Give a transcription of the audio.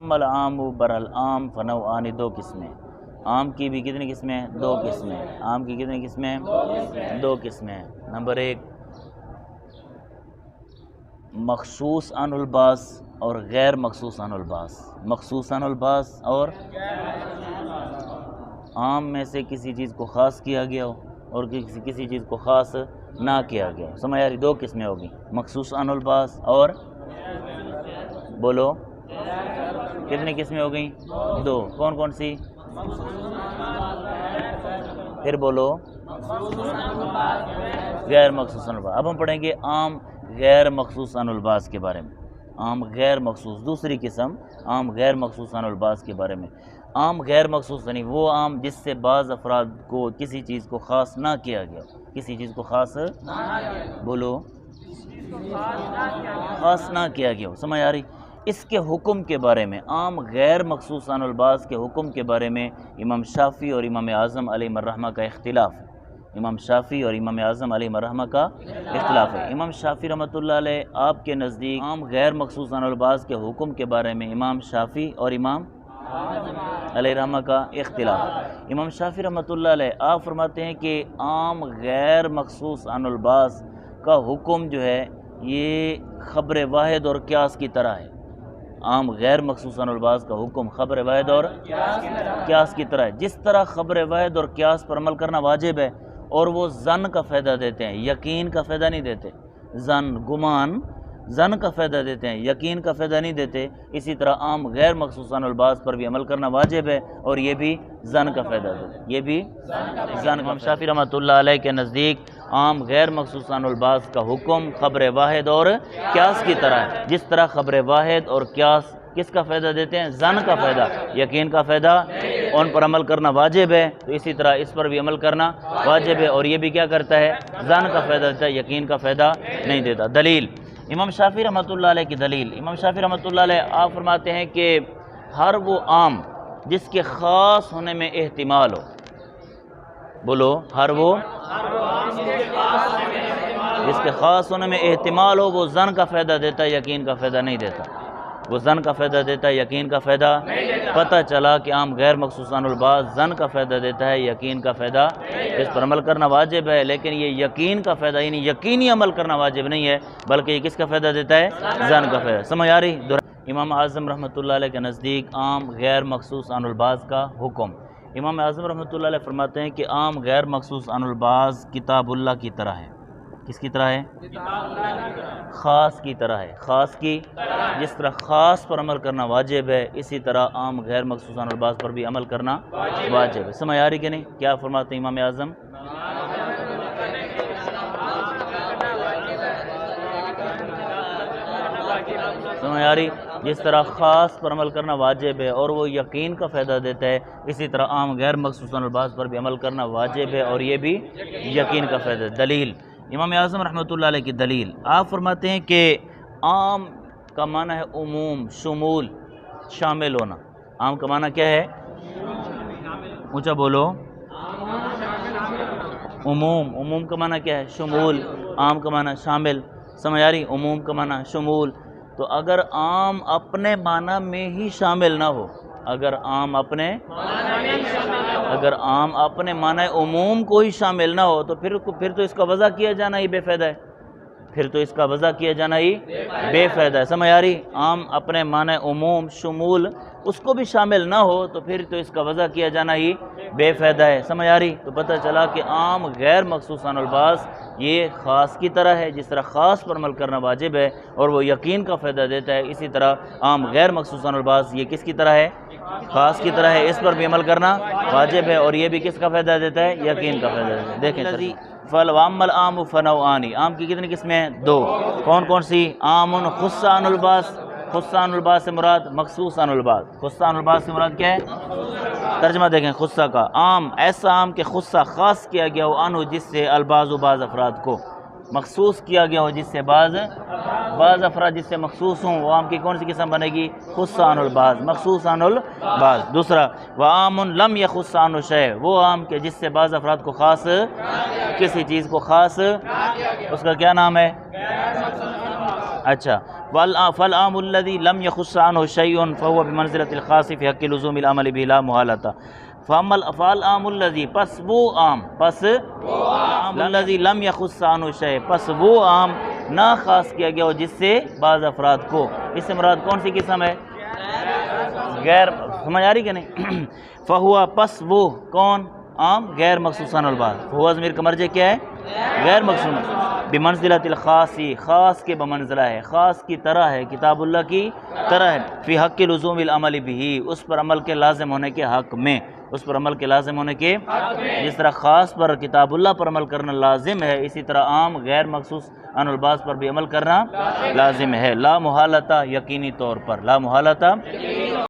مل عام برل عام فنوعان، دو قسمیں. عام کی بھی کتنی قسمیں ہیں؟ دو قسمیں. عام کی کتنی قسمیں ہیں؟ دو قسمیں ہیں. نمبر ایک مخصوص عن الباس اور غیر مخصوص عن الباس. مخصوص عن الباس اور عام میں سے کسی چیز کو خاص کیا گیا ہو اور کسی چیز کو خاص نہ کیا گیا ہو. سمجھ آ رہی؟ دو قسمیں ہوگی، مخصوص عن الباس اور بولو کتنی قسمیں ہو گئیں؟ دو. کون کون سی؟ پھر بولو غیر مخصوص عن الباس. اب ہم پڑھیں گے عام غیر مخصوص عن الباس کے بارے میں. عام غیر مخصوص، دوسری قسم عام غیر مخصوص عن الباس کے بارے میں. عام غیر مخصوص یعنی وہ عام جس سے بعض افراد کو کسی چیز کو خاص نہ کیا گیا، کسی چیز کو خاص بولو خاص نہ کیا گیا ہو. سمجھ آ رہی؟ اس کے حکم کے بارے میں، عام غیر مخصوص عن الباس کے حکم کے بارے میں امام شافعی اور امام اعظم علیہ الرحمہ کا اختلاف ہے. امام شافعی اور امام اعظم علیہ الرحمہ کا اختلاف ہے. امام شافعی رحمۃ اللہ علیہ آپ کے نزدیک عام غیر مخصوص عن الباس کے حکم کے بارے میں امام شافعی اور امام علیہ الرحمہ کا اختلاف. امام شافعی رحمۃ اللہ علیہ آپ فرماتے ہیں کہ عام غیر مخصوص عن الباس کا حکم جو ہے یہ خبر واحد اور قیاس کی طرح ہے. عام غیر مخصوص عن الباس کا حکم خبر واحد اور قیاس کی طرح ہے. جس طرح خبر واحد اور قیاس پر عمل کرنا واجب ہے اور وہ ظن کا فائدہ دیتے ہیں، یقین کا فائدہ نہیں دیتے. ظن، گمان، ظن کا فائدہ دیتے ہیں، یقین کا فائدہ نہیں دیتے. اسی طرح عام غیر مخصوص عن الباس پر بھی عمل کرنا واجب ہے اور یہ بھی ظن کا فائدہ دیتے ہیں. یہ بھی ظن. امام شافعی رحمۃ اللہ علیہ کے نزدیک عام غیر مخصوص عن الباس کا حکم خبر واحد اور قیاس کی طرح ہے. جس طرح خبر واحد اور قیاس کس کا فائدہ دیتے ہیں؟ ظن کا فائدہ، یقین کا فائدہ. ان پر عمل کرنا واجب ہے تو اسی طرح اس پر بھی عمل کرنا واجب ہے اور یہ بھی کیا کرتا ہے؟ ظن کا فائدہ دیتا ہے، یقین کا فائدہ نہیں دیتا. دلیل امام شافعی رحمۃ اللہ علیہ کی دلیل. امام شافعی رحمۃ اللہ علیہ آپ فرماتے ہیں کہ ہر وہ عام جس کے خاص ہونے میں احتمال ہو، بولو ہر وہ جس کے خاص ہونے میں احتمال ہو، وہ ظن کا فائدہ دیتا ہے، یقین کا فائدہ نہیں دیتا. وہ ظن کا فائدہ دیتا ہے، یقین کا فائدہ. پتہ چلا کہ عام غیر مخصوص عن الباس ظن کا فائدہ دیتا ہے، یقین کا فائدہ. اس پر عمل کرنا واجب ہے لیکن یہ یقین کا فائدہ یعنی یقینی عمل کرنا واجب نہیں ہے بلکہ یہ کس کا فائدہ دیتا ہے؟ ظن کا فائدہ. سمجھ آ رہی؟ امام اعظم رحمۃ اللہ علیہ کے نزدیک عام غیر مخصوص عن الباس کا حکم. امام اعظم رحمۃ اللہ علیہ فرماتے ہیں کہ عام غیر مخصوص عن الباس کتاب اللہ کی طرح ہے. کس کی طرح ہے؟ خاص کی طرح ہے. خاص کی جس طرح خاص پر عمل کرنا واجب ہے اسی طرح عام غیر مخصوص عن الباس پر بھی عمل کرنا واجب ہے. سمجھ آ رہی کہ نہیں؟ کیا فرماتے ہیں امام اعظم؟ سمجھ آ رہی؟ جس طرح خاص پر عمل کرنا واجب ہے اور وہ یقین کا فائدہ دیتا ہے اسی طرح عام غیر مخصوص عن الباس پر بھی عمل کرنا واجب ہے اور یہ بھی یقین کا فائدہ ہے. دلیل امام اعظم رحمۃ اللہ علیہ کی دلیل. آپ فرماتے ہیں کہ عام کا معنی ہے عموم، شمول، شامل ہونا. عام کا معنی کیا ہے؟ اونچا بولو. عموم. عموم کا معنی کیا ہے؟ شمول. عام کا معنی شامل. سمجھ آ رہی؟ عموم کا معنی شمول. تو اگر عام اپنے معنی میں ہی شامل نہ ہو، اگر عام اپنے معنی عموم کو ہی شامل نہ ہو تو پھر تو اس کا وضع کیا جانا ہی بے فائدہ ہے. پھر تو اس کا وضع کیا جانا ہی بے فائدہ ہے. سمجھ آ رہی؟ عام اپنے معنی عموم، شمول اس کو بھی شامل نہ ہو تو پھر تو اس کا وضع کیا جانا ہی بے فائدہ ہے. سمجھ آ رہی؟ تو پتہ چلا کہ عام غیر مخصوص عن الباس یہ خاص کی طرح ہے. جس طرح خاص پر عمل کرنا واجب ہے اور وہ یقین کا فائدہ دیتا ہے اسی طرح عام غیر مخصوص عن الباس یہ کس کی طرح ہے؟ خاص کی طرح ہے. اس پر بھی عمل کرنا واجب ہے اور یہ بھی کس کا فائدہ دیتا ہے؟ یقین کا فائدہ دیتا ہے. دیکھیں فَالْوَامَّ الْعَامُ فَنَوْعَانِ. عام کی کتنی قسمیں ہیں؟ دو. کون کون سی؟ عام خُصَّ عن الباس. خُصَّ عن الباس سے مراد مخصوص عن الباس. خُصَّ عن الباس سے مراد کیا ہے؟ ترجمہ دیکھیں خُصَّ کا. عام ایسا عام کہ خُصَّ خاص کیا گیا ہو عنہ جس سے الباز و بعض افراد کو مخصوص کیا گیا ہو، جس سے بعض افراد جس سے مخصوص ہوں. وہ عام کی کون سی قسم بنے گی؟ خُصَّ عن الباس، مخصوص عن الباس. دوسرا وعام لم یخص عنہ شیء. وہ عام کہ جس سے بعض افراد کو خاص کسی چیز کو خاص اس کا کیا نام ہے؟ اچھا، فالعام الذی لم یخص عنہ شیء فهو بمنزلۃ الخاص فی حق لزوم العمل به لا محالۃ، فالعام الذی، پس وہ عام، پس الذی لم یخص عنہ شیء، پس وہ عام نہ خاص کیا گیا ہو جس سے بعض افراد کو، اس سے مراد کون سی قسم ہے؟ غیر، سمجھ آ رہی کہ نہیں؟ فہوا، پس وہ کون؟ عام غیر مخصوص عن البعض، ہوا ضمیر کا مرجع کیا ہے؟ غیر مخصوص، بمنزلۃ الخاصی، خاص کے بمنزلہ ہے، خاص کی طرح ہے، کتاب اللہ کی طرح ہے، فی حق لزوم العمل بھی، اس پر عمل کے لازم ہونے کے حق میں، اس پر عمل کے لازم ہونے کے، جس طرح خاص پر کتاب اللہ پر عمل کرنا لازم ہے، اسی طرح عام غیر مخصوص عن البعض پر بھی عمل کرنا لازم ہے، لا محالتہ، یقینی طور پر، لا محالتہ